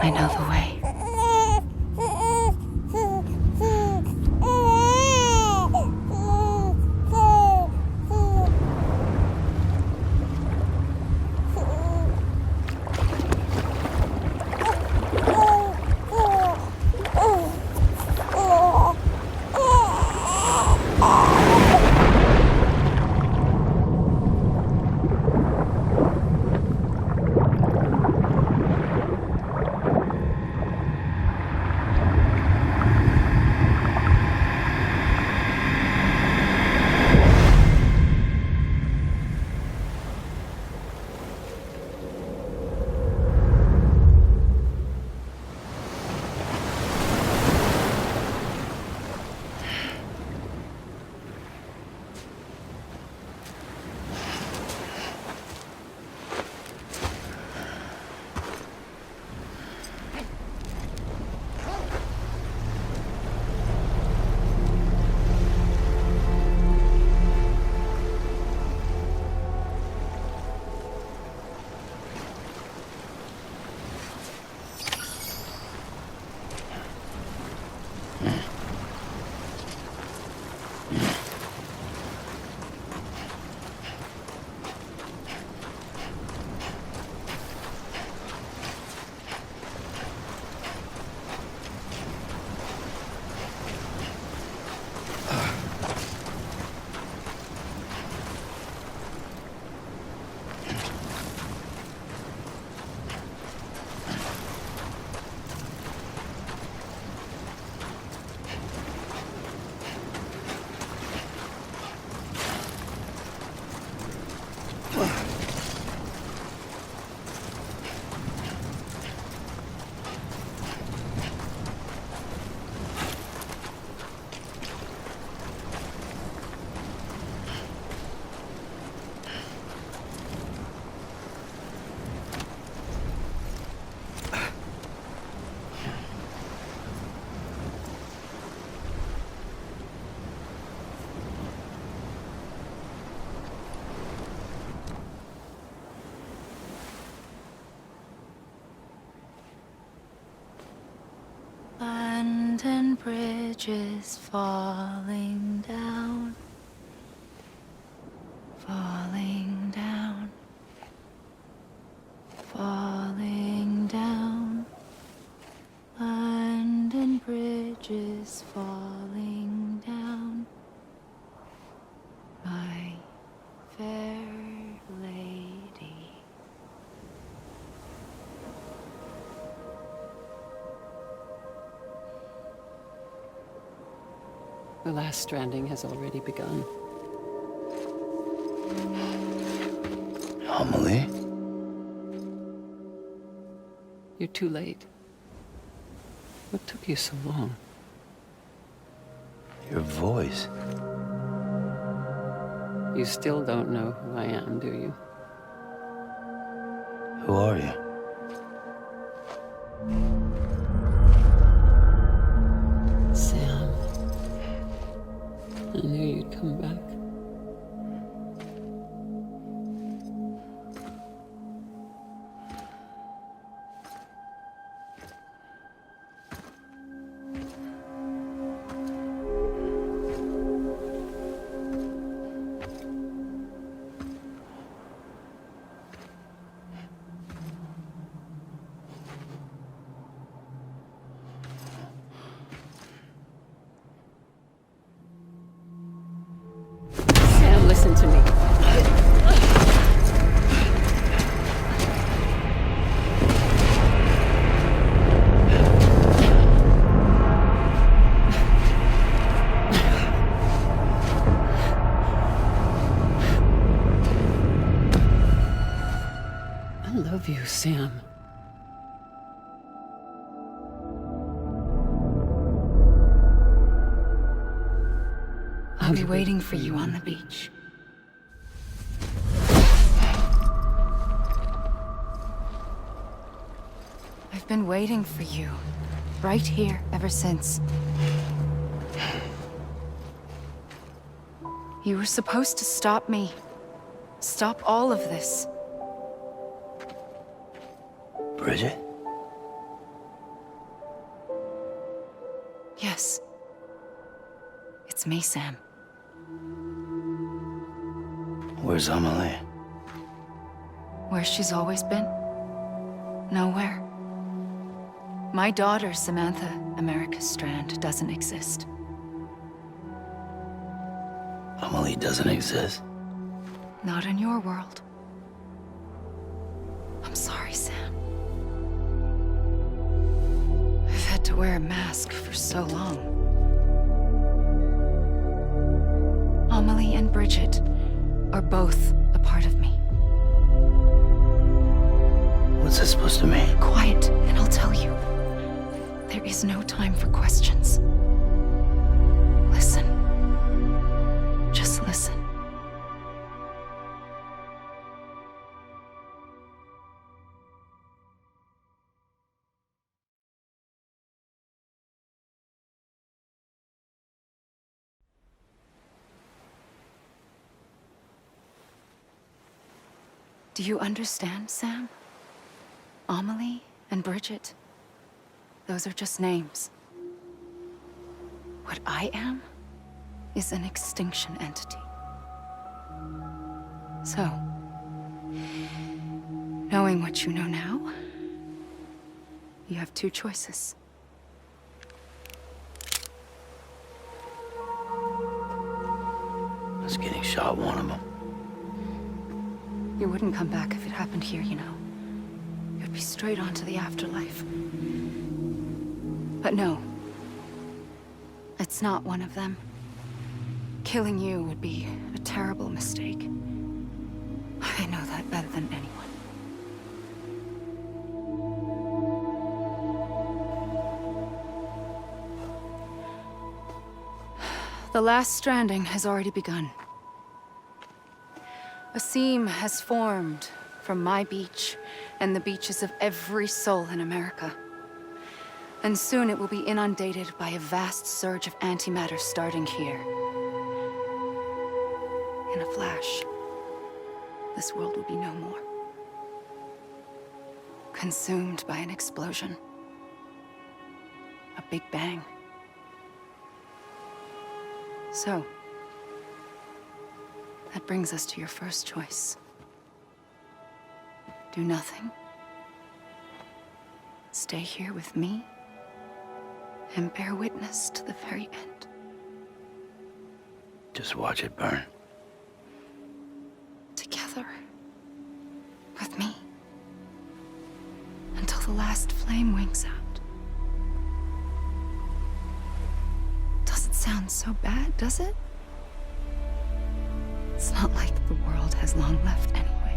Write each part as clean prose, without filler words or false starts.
I know the way. London Bridge is falling down, falling down, falling down. London Bridge is falling down, my fair lady. The last stranding has already begun. Amelie? You're too late. What took you so long? Your voice. You still don't know who I am, do you? Who are you? Sam. I knew you'd come back. Sam, listen to me. I love you, Sam. I'll be waiting for you on the beach. I've been waiting for you, right here, ever since. You were supposed to stop me. Stop all of this. Bridget? Yes. It's me, Sam. Where's Amelie? Where she's always been. Nowhere. My daughter, Samantha America Strand, doesn't exist. Amelie doesn't exist. Not in your world. I'm sorry, Sam. I've had to wear a mask for so long. Amelie and Bridget are both a part of me. What's that supposed to mean? Quiet, and I'll tell you. There is no time for questions. Listen. Just listen. Do you understand, Sam? Amelie and Bridget, those are just names. What I am is an extinction entity. So, knowing what you know now, you have two choices. Us getting shot, one of them. You wouldn't come back if it happened here, you know. You'd be straight on to the afterlife. But no. It's not one of them. Killing you would be a terrible mistake. I know that better than anyone. The last stranding has already begun. A seam has formed from my beach and the beaches of every soul in America. And soon it will be inundated by a vast surge of antimatter starting here. In a flash, this world will be no more. Consumed by an explosion. A big bang. So, that brings us to your first choice. Do nothing. Stay here with me and bear witness to the very end. Just watch it burn. Together. With me. Until the last flame winks out. Doesn't sound so bad, does it? It's not like the world has long left anyway.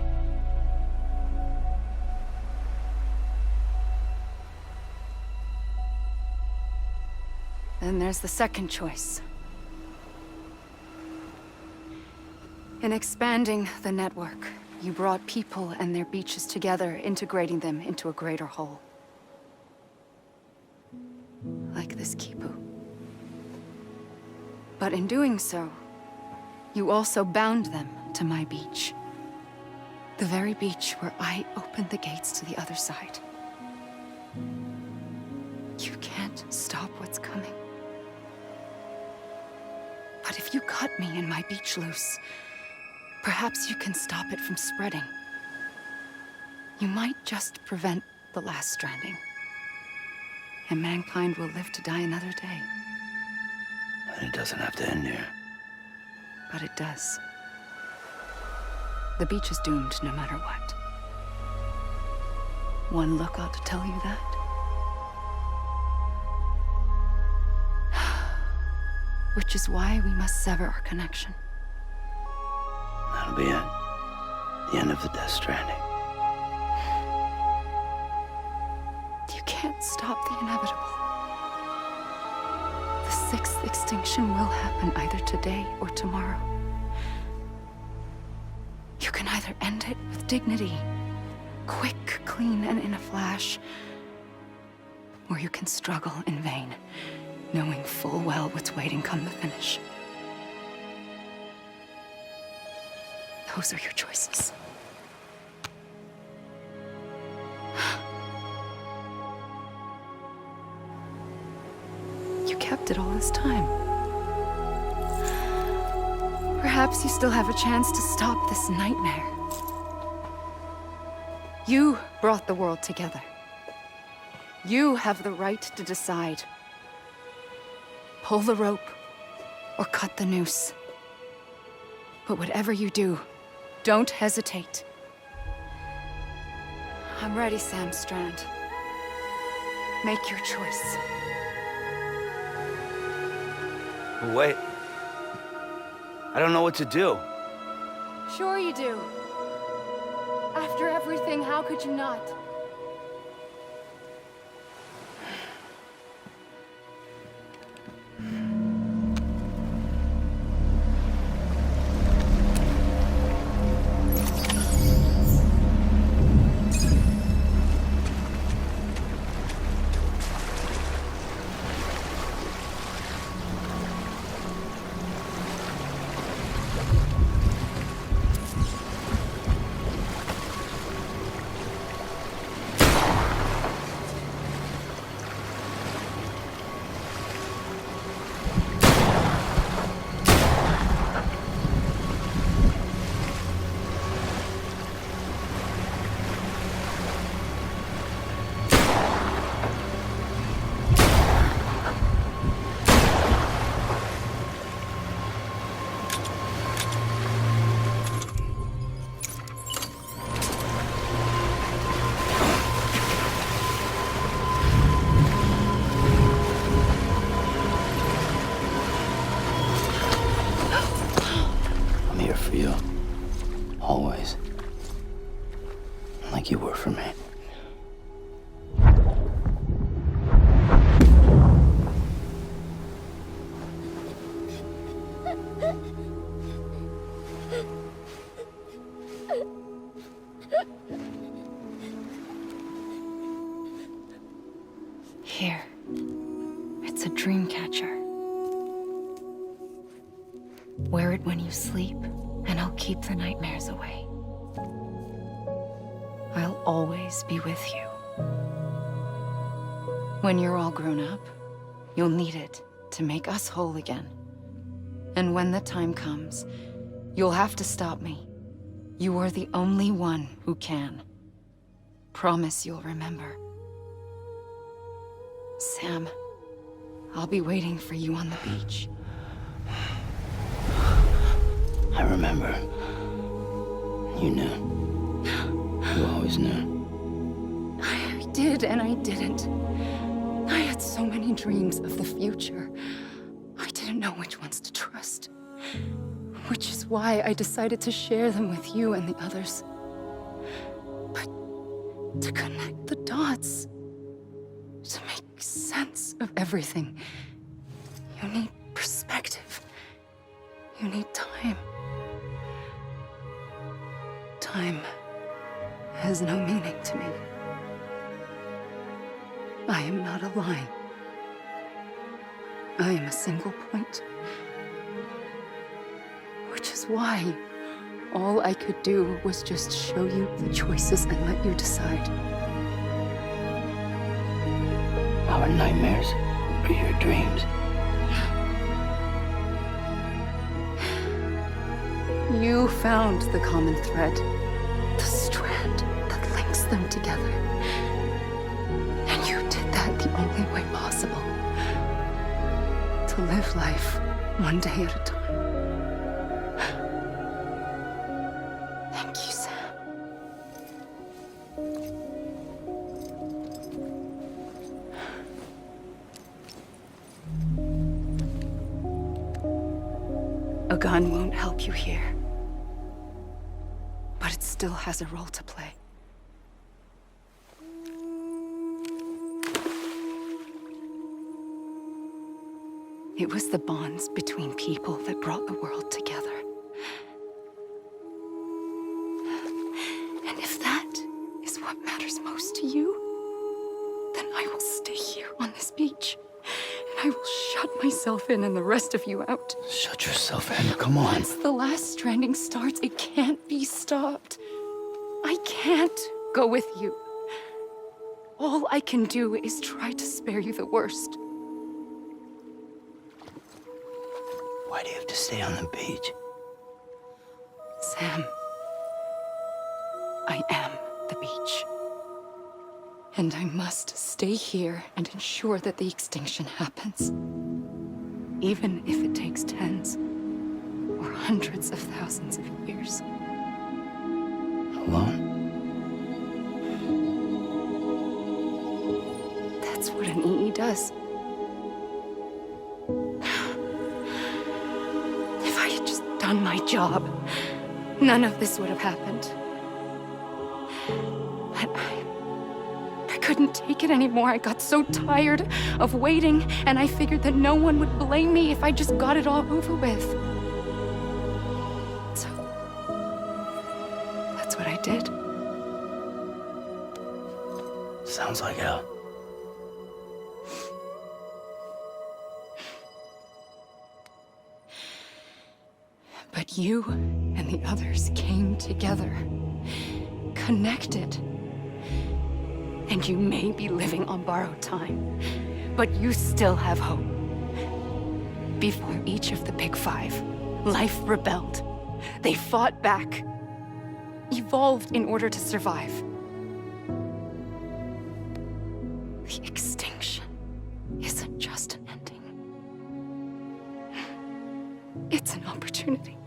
Then there's the second choice. In expanding the network, you brought people and their beaches together, integrating them into a greater whole. Like this Kipu. But in doing so, you also bound them to my beach. The very beach where I opened the gates to the other side. You can't stop what's coming. But if you cut me and my beach loose, perhaps you can stop it from spreading. You might just prevent the last stranding. And mankind will live to die another day. And it doesn't have to end here. But it does. The beach is doomed no matter what. One look ought to tell you that. Which is why we must sever our connection. That'll be it. The end of the Death Stranding. You can't stop the inevitable. The sixth extinction will happen either today or tomorrow. You can either end it with dignity, quick, clean, and in a flash, or you can struggle in vain, knowing full well what's waiting come the finish. Those are your choices. You you kept it all this time. Perhaps you still have a chance to stop this nightmare. You brought the world together. You have the right to decide. Pull the rope, or cut the noose. But whatever you do, don't hesitate. I'm ready, Sam Strand. Make your choice. Wait. I don't know what to do. Sure you do. After everything, how could you not? I'm here for you. Always. Like you were for me. Here. It's a dream catcher. Wear it when you sleep, and I'll keep the nightmares away. I'll always be with you. When you're all grown up, you'll need it to make us whole again. And when the time comes, you'll have to stop me. You are the only one who can. Promise you'll remember. Sam, I'll be waiting for you on the beach. I remember. You knew. You always knew. I did and I didn't. I had so many dreams of the future. I didn't know which ones to trust. Which is why I decided to share them with you and the others. But to connect the dots, to make sense of everything, you need perspective. You need time. Time has no meaning to me. I am not a line. I am a single point. Which is why all I could do was just show you the choices and let you decide. Our nightmares are your dreams. You found the common thread, the strand that links them together. And you did that the only way possible. To live life one day at a time. Thank you, Sam. A gun won't help you here. But it still has a role to play. It was the bonds between people that brought the world together. And if that is what matters most to you, then I will stay here on this beach. And I will shut myself in and the rest of you out. Shut yourself in. Come on. Once the last stranding starts, it can't be stopped. I can't go with you. All I can do is try to spare you the worst. Why do you have to stay on the beach? Sam, I am the beach. And I must stay here and ensure that the extinction happens. Even if it takes tens or hundreds of thousands of years. Alone? That's what an EE does. If I had just done my job, none of this would have happened. But I couldn't take it anymore. I got so tired of waiting, and I figured that no one would blame me if I just got it all over with. So, that's what I did. Sounds like hell. But you and the others came together, connected. And you may be living on borrowed time, but you still have hope. Before each of the Big Five, life rebelled. They fought back, evolved in order to survive. The extinction isn't just an ending. It's an opportunity.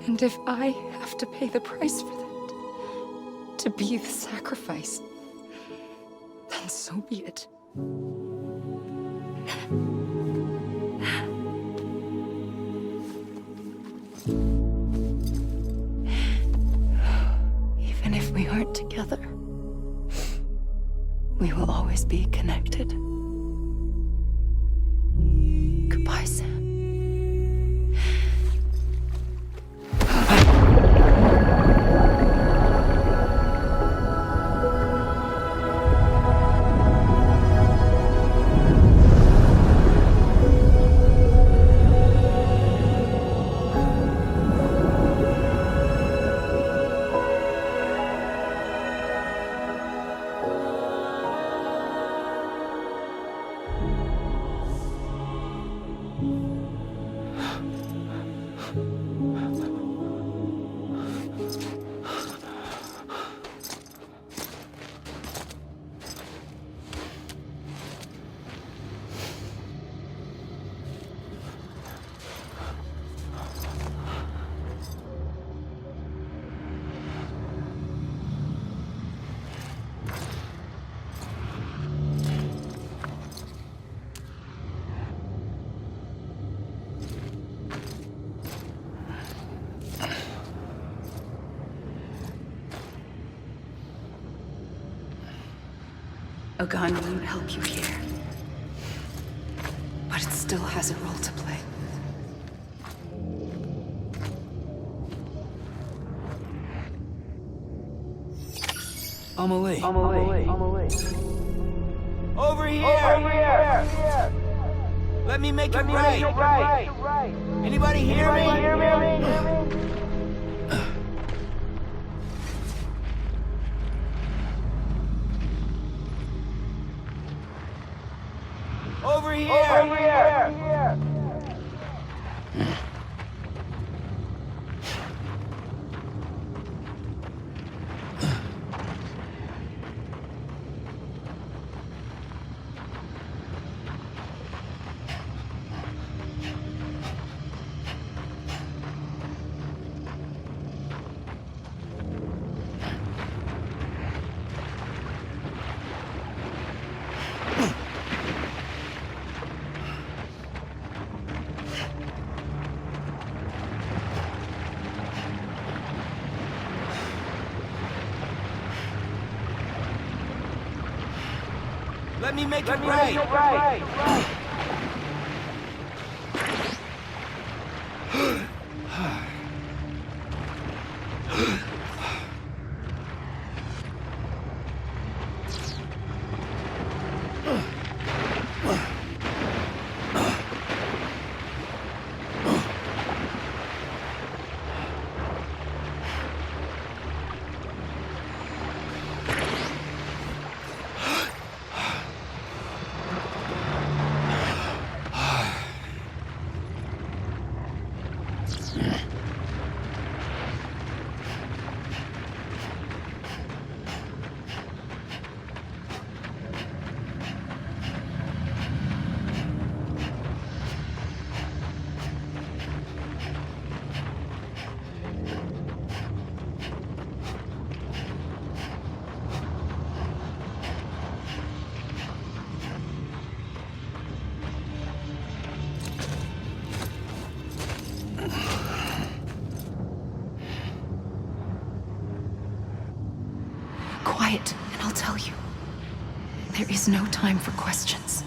And if I have to pay the price for that, to be the sacrifice, then so be it. Even if we aren't together, we will always be connected. Goodbye, Sam. A gun won't help you here, but it still has a role to play. Amelie. Over here! Let me make it right! Anybody hear me? Over here! Let me make it right! Quiet, and I'll tell you. There is no time for questions.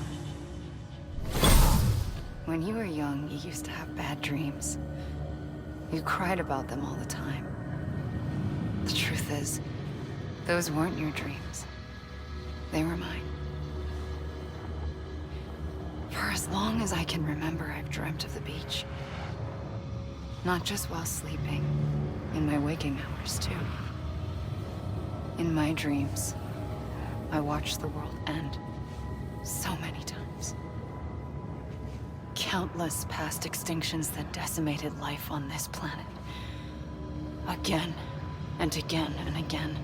When you were young, you used to have bad dreams. You cried about them all the time. The truth is, those weren't your dreams. They were mine. For as long as I can remember, I've dreamt of the beach. Not just while sleeping, in my waking hours too. In my dreams, I watched the world end so many times. Countless past extinctions that decimated life on this planet. Again, and again, and again.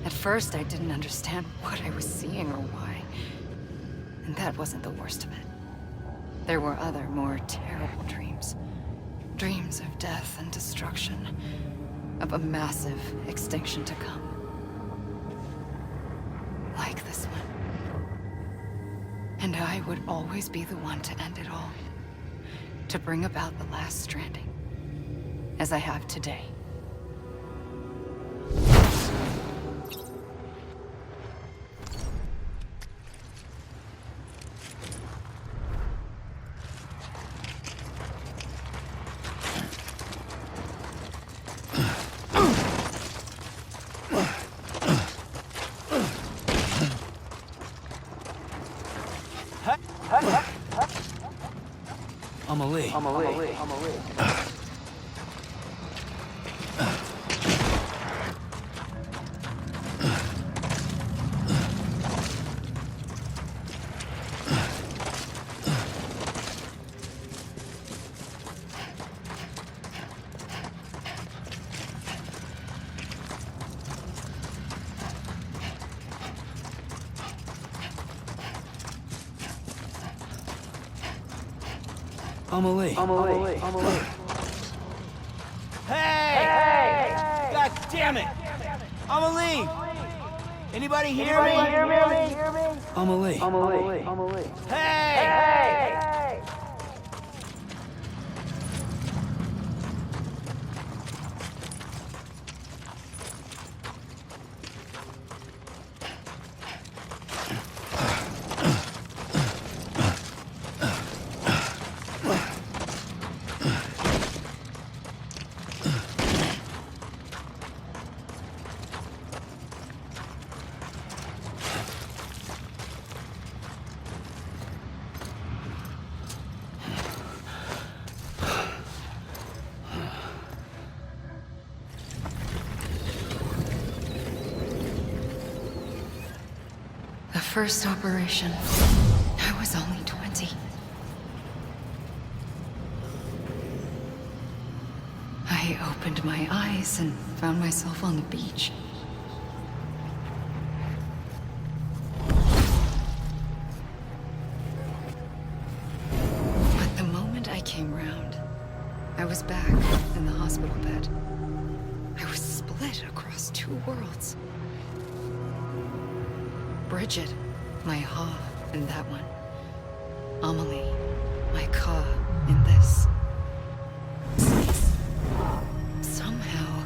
At first, I didn't understand what I was seeing or why. And that wasn't the worst of it. There were other, more terrible dreams. Dreams of death and destruction. Of a massive extinction to come. Like this one. And I would always be the one to end it all. To bring about the last stranding. As I have today. Amelie. Amelie. Hey! God damn it! Amelie! Anybody hear me? Amelie. Hey! The first operation, I was only 20. I opened my eyes and found myself on the beach. But the moment I came round, I was back in the hospital bed. I was split across two worlds. Bridget, my Ha in that one. Amelie, my Ka in this. Somehow,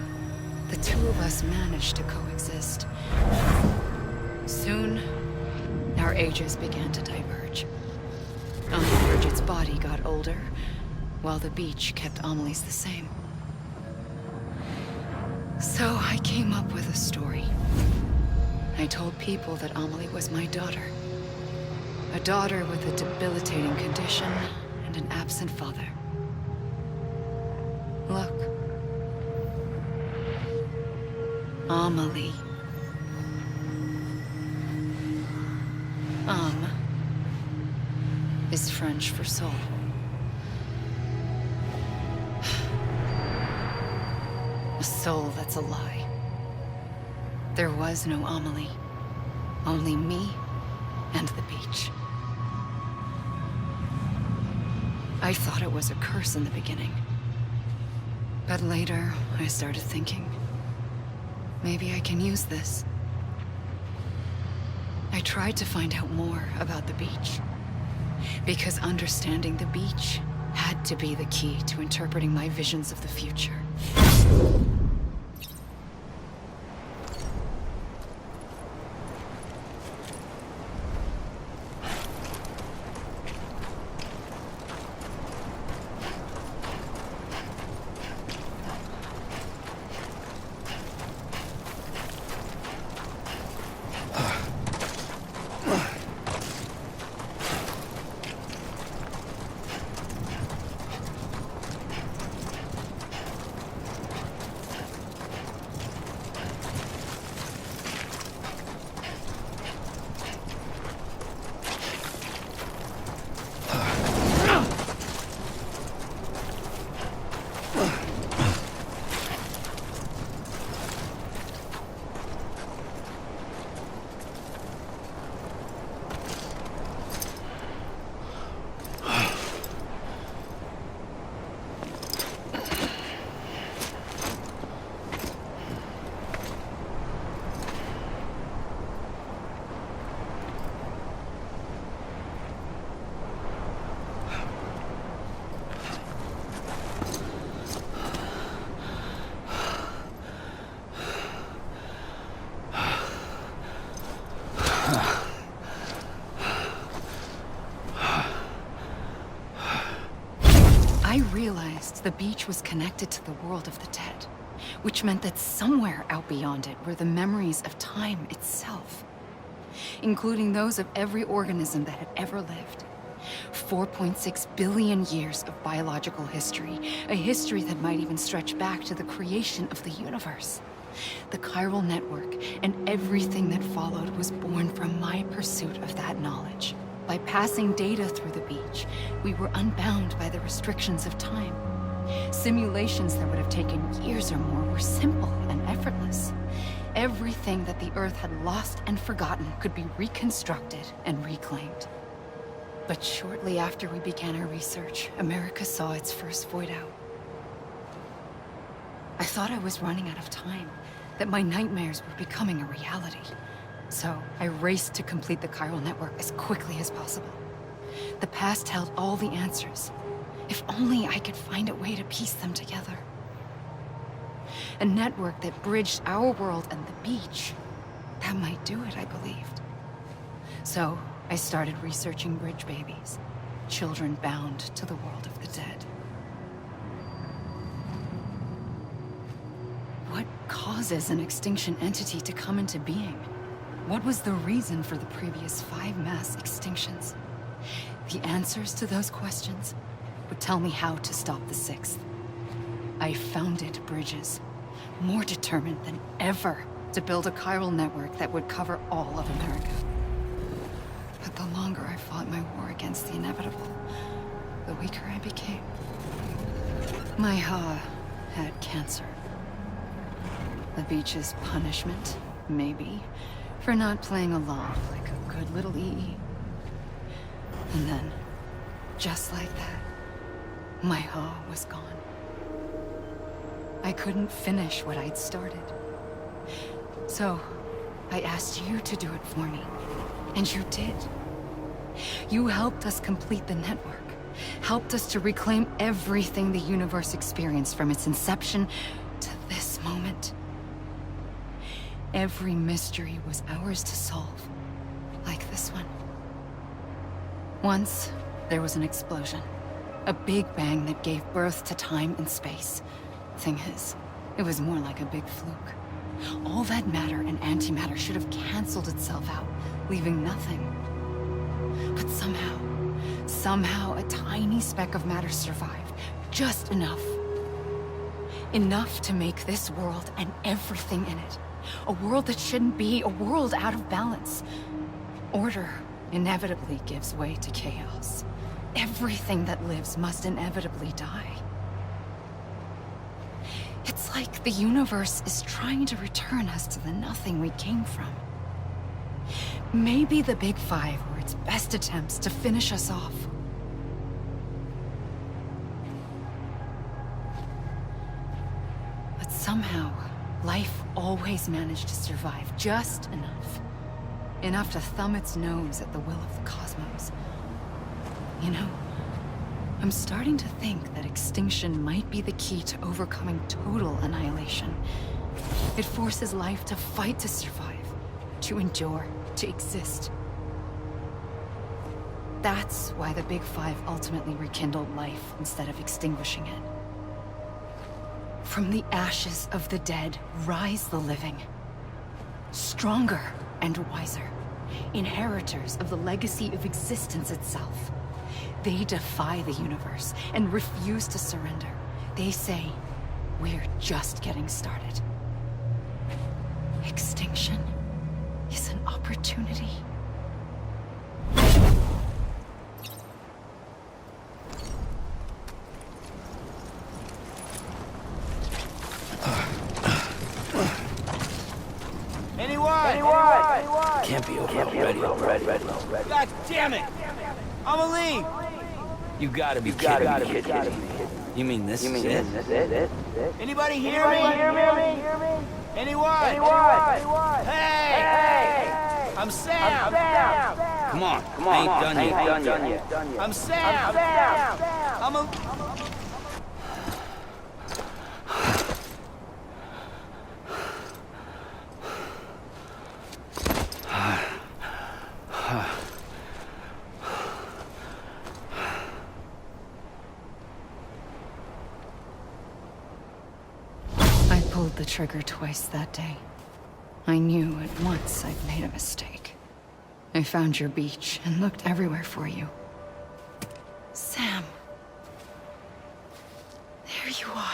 the two of us managed to coexist. Soon, our ages began to diverge. Bridget's body got older, while the beach kept Amelie's the same. So I came up with a story. I told people that Amelie was my daughter. A daughter with a debilitating condition and an absent father. Look. Amelie. Is French for soul. A soul that's a lie. There was no Amelie. Only me and the beach. I thought it was a curse in the beginning. But later, I started thinking, maybe I can use this. I tried to find out more about the beach. Because understanding the beach had to be the key to interpreting my visions of the future. realized the beach was connected to the world of the dead, which meant that somewhere out beyond it were the memories of time itself, including those of every organism that had ever lived. 4.6 billion years of biological history, a history that might even stretch back to the creation of the universe. The chiral network and everything that followed was born from my pursuit of that knowledge. By passing data through the beach, we were unbound by the restrictions of time. Simulations that would have taken years or more were simple and effortless. Everything that the Earth had lost and forgotten could be reconstructed and reclaimed. But shortly after we began our research, America saw its first void out. I thought I was running out of time, that my nightmares were becoming a reality. So I raced to complete the chiral network as quickly as possible. The past held all the answers. If only I could find a way to piece them together. A network that bridged our world and the beach. That might do it, I believed. So I started researching bridge babies, children bound to the world of the dead. What causes an extinction entity to come into being? What was the reason for the previous 5 mass extinctions? The answers to those questions would tell me how to stop the 6th. I founded bridges, more determined than ever to build a chiral network that would cover all of America. But the longer I fought my war against the inevitable, the weaker I became. My Ha had cancer. The beach's punishment, maybe, for not playing along like a good little EE. And then, just like that, my Ha was gone. I couldn't finish what I'd started. So, I asked you to do it for me, and you did. You helped us complete the network, helped us to reclaim everything the universe experienced from its inception to this moment. Every mystery was ours to solve, like this one. Once, there was an explosion. A big bang that gave birth to time and space. Thing is, it was more like a big fluke. All that matter and antimatter should have canceled itself out, leaving nothing. But somehow a tiny speck of matter survived. Just enough. Enough to make this world and everything in it. A world that shouldn't be, a world out of balance. Order inevitably gives way to chaos. Everything that lives must inevitably die. It's like the universe is trying to return us to the nothing we came from. Maybe the Big Five were its best attempts to finish us off. But somehow, life always managed to survive just enough. Enough to thumb its nose at the will of the cosmos. You know, I'm starting to think that extinction might be the key to overcoming total annihilation. It forces life to fight to survive, to endure, to exist. That's why the Big Five ultimately rekindled life instead of extinguishing it. From the ashes of the dead rise the living. Stronger and wiser. Inheritors of the legacy of existence itself. They defy the universe and refuse to surrender. They say, we're just getting started. Extinction is an opportunity. Anyone? Can't be over already. God damn it! I'ma leave! You gotta be kidding me. You mean this is it? Anybody hear me? Anyone? Hey! I'm Sam! Come on, I ain't done yet. I'm Sam! I'm a... pulled the trigger twice that day. I knew at once I'd made a mistake. I found your beach and looked everywhere for you. Sam. There you are.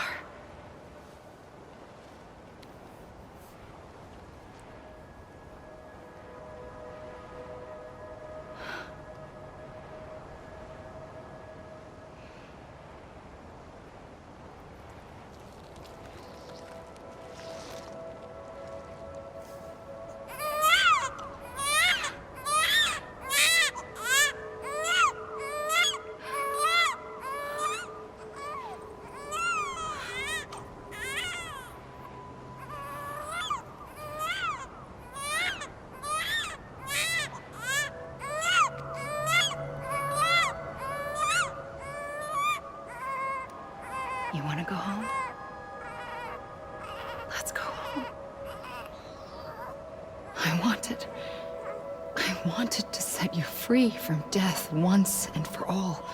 You want to go home? Let's go home. I wanted to set you free from death once and for all.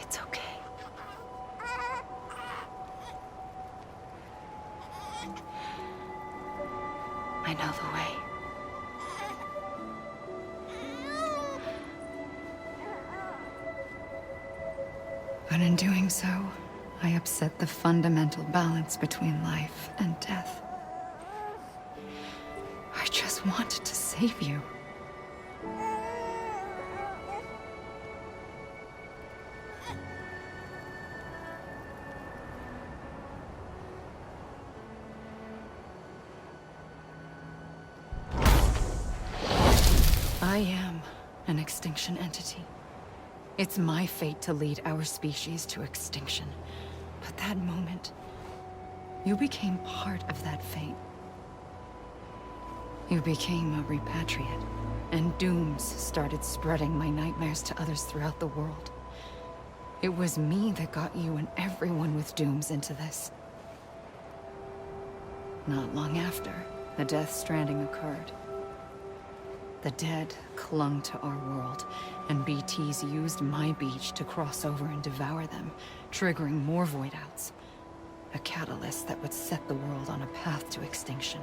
It's okay. I know the way. But in doing so, I upset the fundamental balance between life and death. I just wanted to save you. I am an extinction entity. It's my fate to lead our species to extinction. But that moment, you became part of that fate. You became a repatriate, and dooms started spreading my nightmares to others throughout the world. It was me that got you and everyone with dooms into this. Not long after, the Death Stranding occurred. The dead clung to our world, and BTs used my beach to cross over and devour them, triggering more void outs. A catalyst that would set the world on a path to extinction.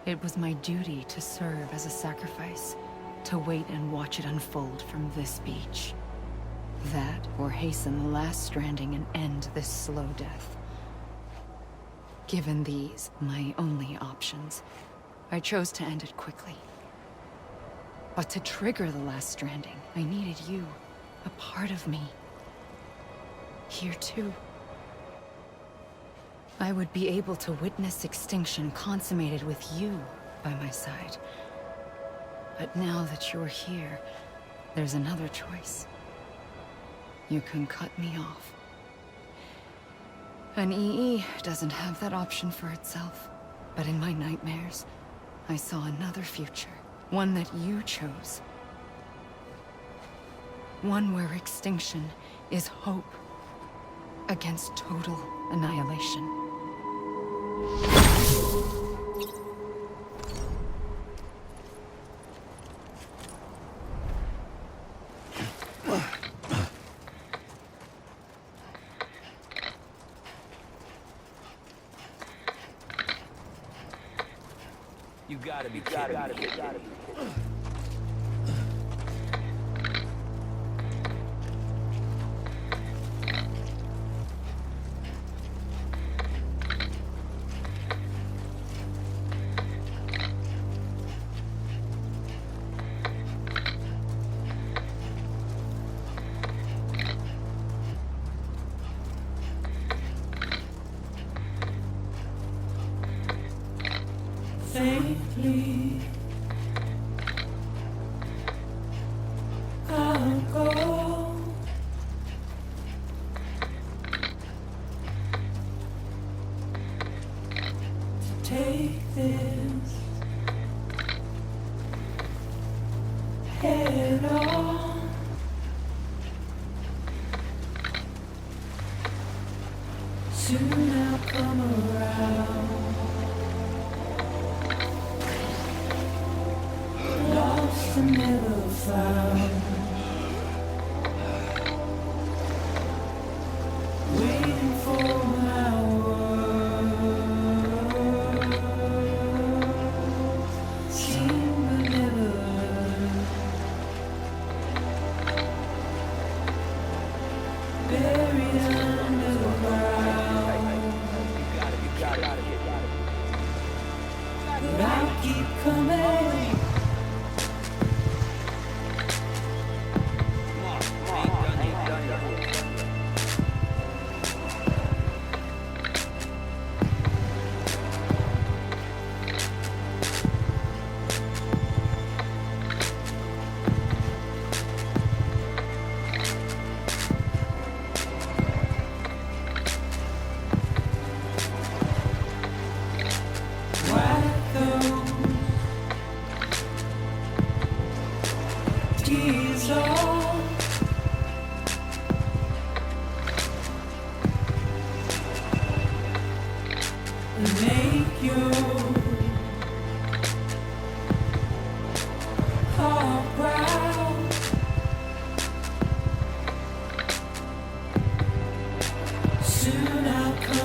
It was my duty to serve as a sacrifice, to wait and watch it unfold from this beach. That, or hasten the last stranding and end this slow death. Given these, my only options, I chose to end it quickly. But to trigger the last stranding, I needed you, a part of me. Here too. I would be able to witness extinction consummated with you by my side. But now that you're here, there's another choice. You can cut me off. An EE doesn't have that option for itself. But in my nightmares, I saw another future. One that you chose. One where extinction is hope against total annihilation. You gotta be kidding me. Faintly, I'll go. To take this head on. Soon I'll come around. Lost and never found. Waiting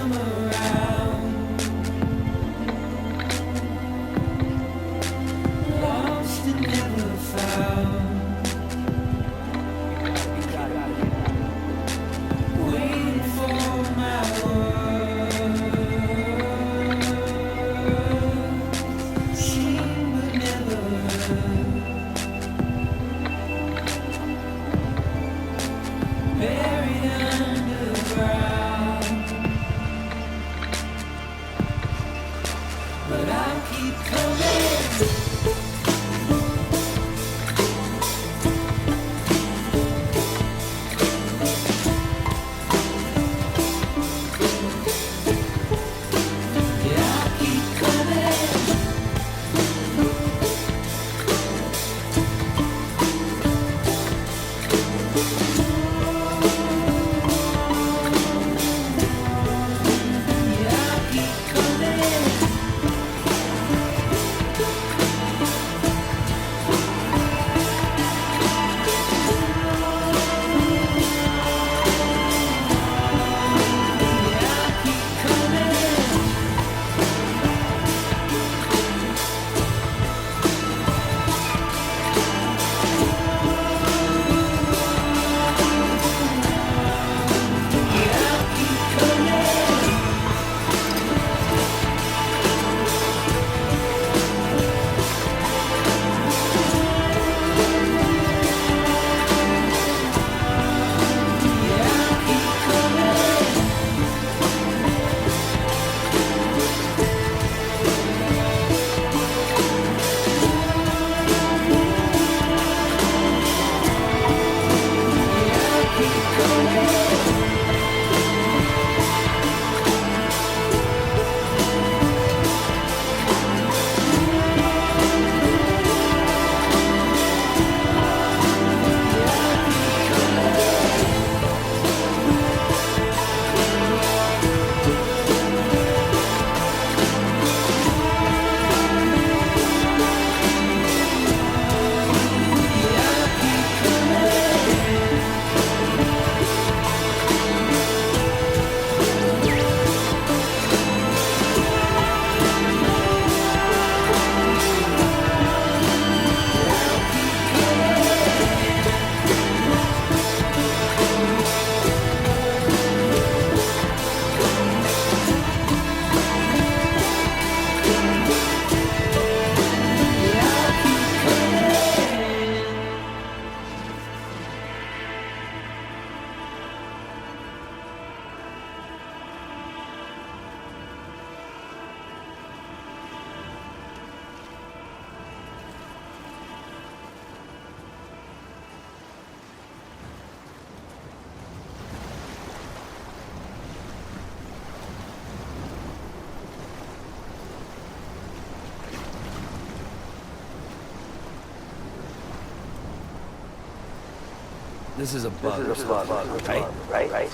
come around. Lost and never found. Waiting for my word. Seen but never heard. Buried underground. But I'll keep coming. This is a bug. Right.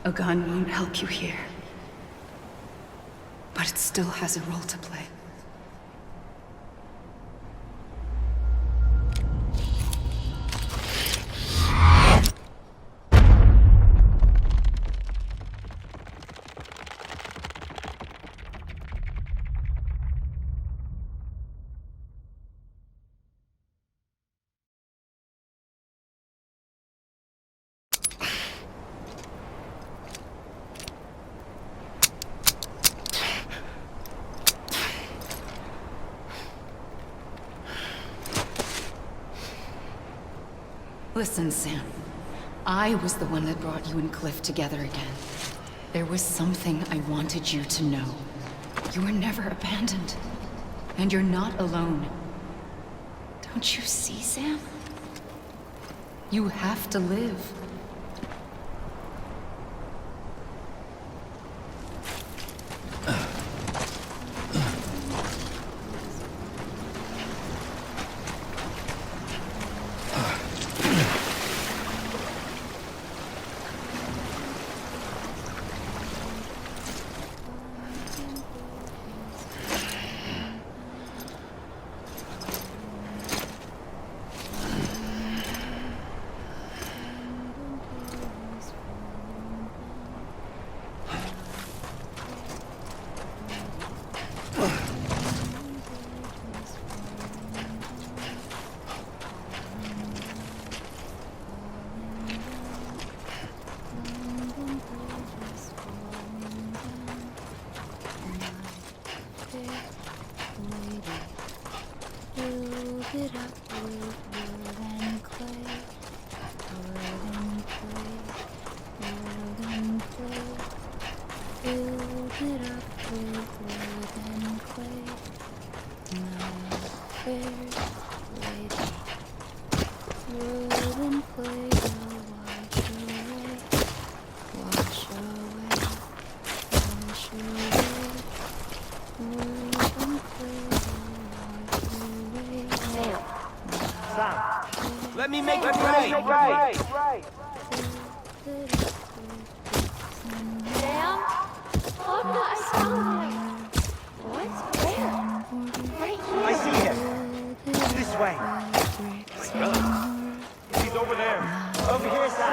A gun won't help you here. But it still has a role to play. Listen, Sam. I was the one that brought you and Cliff together again. There was something I wanted you to know. You were never abandoned. And you're not alone. Don't you see, Sam? You have to live. it up with wood and clay. Wood and clay. Wood and clay. Build it up with wood and clay. Not fair lady. Wood and clay will wash away. Wash away. Wash away. Wood and clay will wash away. Let me make it right. Sam? Look, I saw him. What? Where? Right here. I see him. This way. He's over there. Over here, Sam.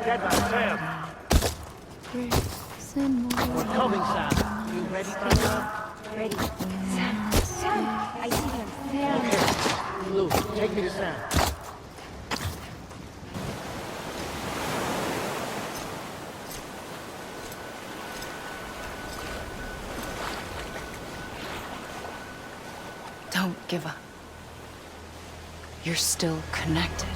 Dead man, Sam. Bricks and more. Coming, Sam. You ready, Thunder? Ready. Sam, I see him. Sam. Lou, take me to Sam. Don't give up. You're still connected.